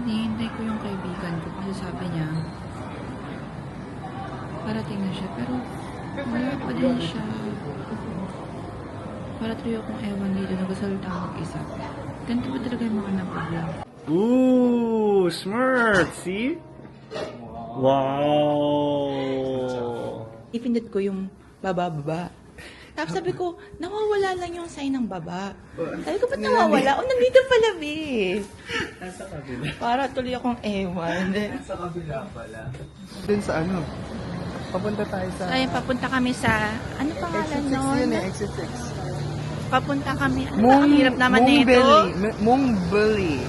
Hinihintay ko yung kaibigan ko kasi sabi niya, parating na siya. Pero wala pa din siya. Para tuloy akong ewan dito, nagsasalita ako mag-isa. Ganito ba talaga yung mga nag-vlog? Ooh, smart! See? Wow! Ipindot ko yung baba-baba. Tapos sabi ko, nawawala lang yung sign ng baba. Sabi ko, ba't nawawala? O, nandito pala, be. Nasa kabila. Para tuloy akong ewan. Nasa kabila pala. Dun sa ano? Papunta tayo sa... So, ayun, papunta kami sa, ano pangalan Exit 6 nun? yun eh, exit 6. Papunta kami, ano ba, ang hirap naman nito. Mongbelly.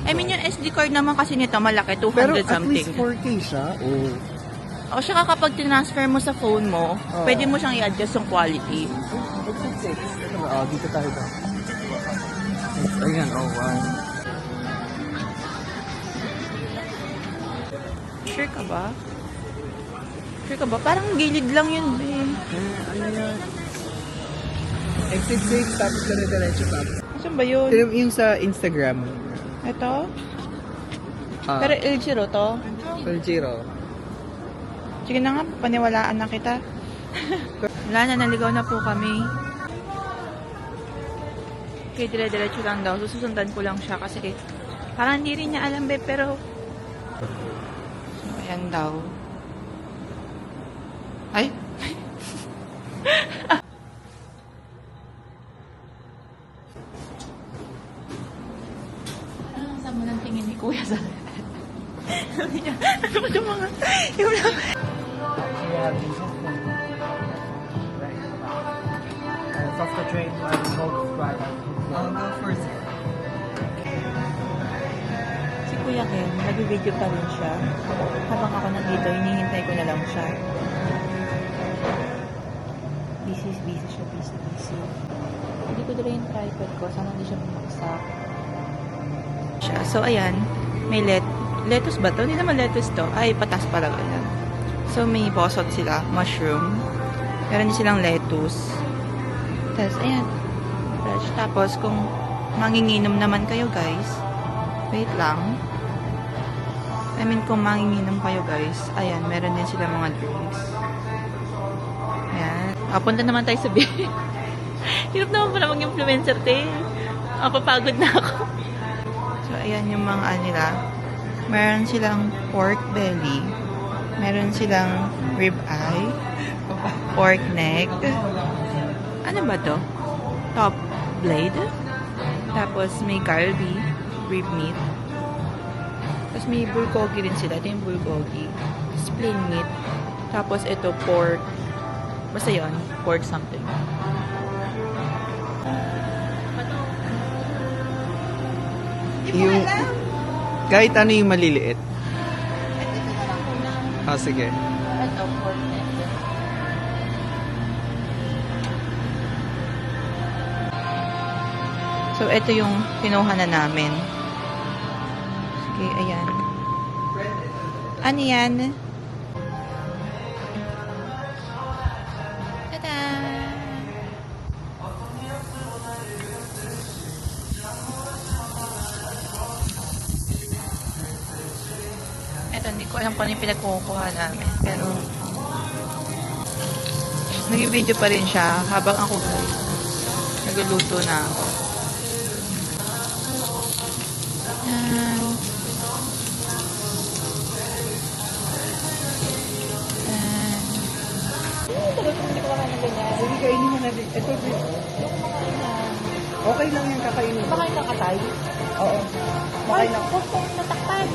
I mean, yung SD card naman kasi nito malaki, 200 Pero at something. least 4K siya. Oh. O, saka kapag tinransfer mo sa phone mo, pwede mo siyang i-adjust yung quality. Exit 6. Ito ba? Oh, dito tayo ba? Ayan, oh, wow. Sure ka ba? Sure ka ba? Parang gilid lang yun, be. Ano yan? Exit 6, tapos dire-diretso pa. Saan ba yun? Yung sa Instagram. Ito? Pero El Giro to? Giro. Sige na nga, paniwalaan na kita. Wala na, naligaw na po kami. Okay, dire-diretso lang daw. Susundan ko lang siya kasi parang hindi rin niya alam, be, pero ayan daw. Ay! Ano ang sama ng tingin ni Kuya sa akin? Sabi niya, ano ba itong mga... Yung lang... Off the train, I'll go first. Si Kuya Ken, nag-video pa rin siya. Habang ako nandito, hinihintay ko na lang siya. Busy siya, busy. Hindi ko dala yung tripod ko, sana hindi siya bumaksak. So, ayan, may lettuce ba to? Hindi naman lettuce to. Ay, patas pala ganyan. So, may bosot sila, mushroom. Meron din silang lettuce. Tapos, ayan, fresh. Tapos, kung manginginom naman kayo, guys, wait lang. I mean, kung manginginom kayo, guys, ayan, meron din sila mga drinks. Ayan. Punta naman tayo sa beach. Hirap naman pala mag-influencer, te. Papagod na ako. So, ayan yung mga nila. Meron silang pork belly. Meron silang rib eye. Pork neck. Ano ba to? Top blade. Tapos may galbi. Rib meat. Tapos may bulgogi din sila. Ito yung bulgogi. Tapos plain meat. Tapos ito pork. Basta yun. Pork something. Yung, kahit ano yung maliliit. Ito na lang muna. Sige. Ito, pork neck. So, ito yung kinuha na namin. Sige, ayan. Ano yan? Tada! Ito, hindi ko alam kung ano yung pinagkukuha namin. Pero, nag-video pa rin siya habang ako, guys, nagluluto na ako. Yan. Yan. Hindi ko makain ng ganyan. Sige, kainin mo na din. Ito, okay lang yung kakainin. Kumakain ka katay? Oo. Ay, huwag kong natakpan.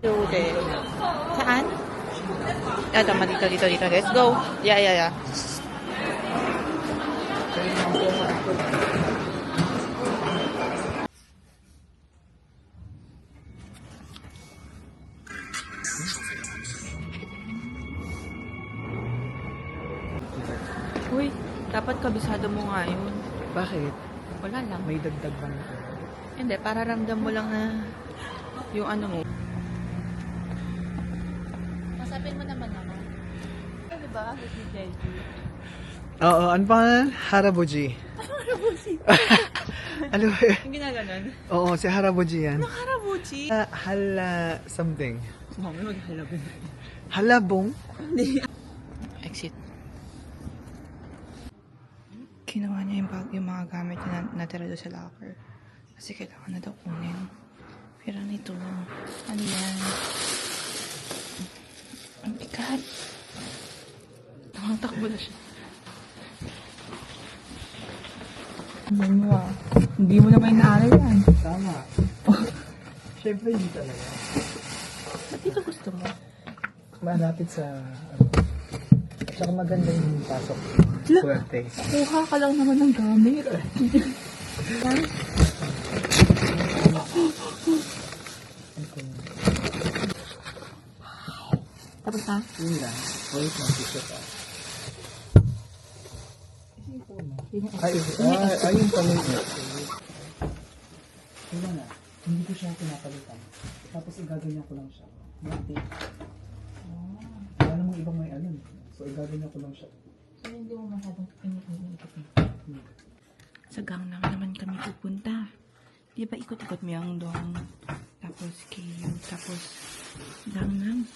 Loaded. Tama, dito. Let's go. Yeah. Uy, dapat kabisado mo nga yun. Bakit? Wala lang. May dagdag ba nito? Hindi, para ramdam mo lang na yung ano mo. Masapin mo naman ako. Diba? Si Jeju. Oo, ano pa? Harabuji. Harabuji? Ano ba yun? Yung ginaganon? Oo, si Harabuji yan. Ano Harabuji? Hala something. Mami, maghalabin. Halabong? Exit. Kinuha niya yung mga gamit na natira doon sa locker. Kasi kailangan na daw kunin. Pero nito, ano yan? Ang bigat. Takbo na siya. Ano mo ah. Hindi mo na may naaral yan. Tama. Siyempre hindi talaga. Ba't dito gusto mo? Malapit sa... Tsaka maganda yung pasok. Swerte. Kuha ka lang naman ng gamit. Tapos na? Yun lang. Wait lang, t-shirt ah. Ayun pala yun. Wala na. Hindi ko siya pinapalitan. Tapos igaganyan ko lang siya. Mati. Wala namang ibang may ano. So igaganyan ko lang siya. So, hindi mo masyadong ikot eh. Sa Gangnam naman kami pupunta. Di ba ikot-ikot Myeongdong, tapos KU, tapos Gangnam.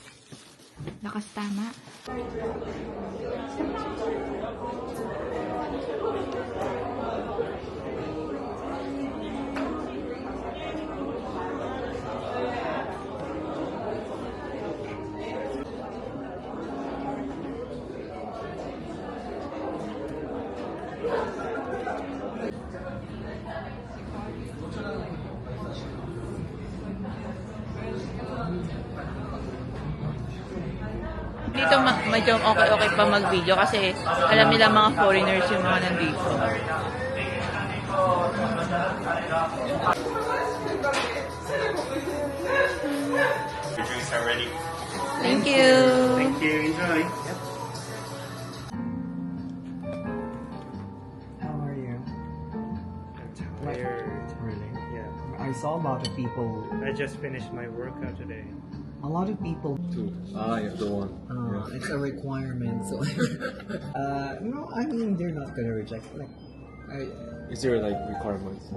Lakas tama. Dito medyo okay pa mag-video kasi alam nila mga foreigners yung mga nandito. Your drinks are ready. Thank you. Thank you. Enjoy. How are you? Tired. Really? Yeah. I saw a lot of people. I just finished my workout today. A lot of people. Two. Ah, you have the one. It's a requirement. So, no, I mean they're not gonna reject. Like, Is there like requirements?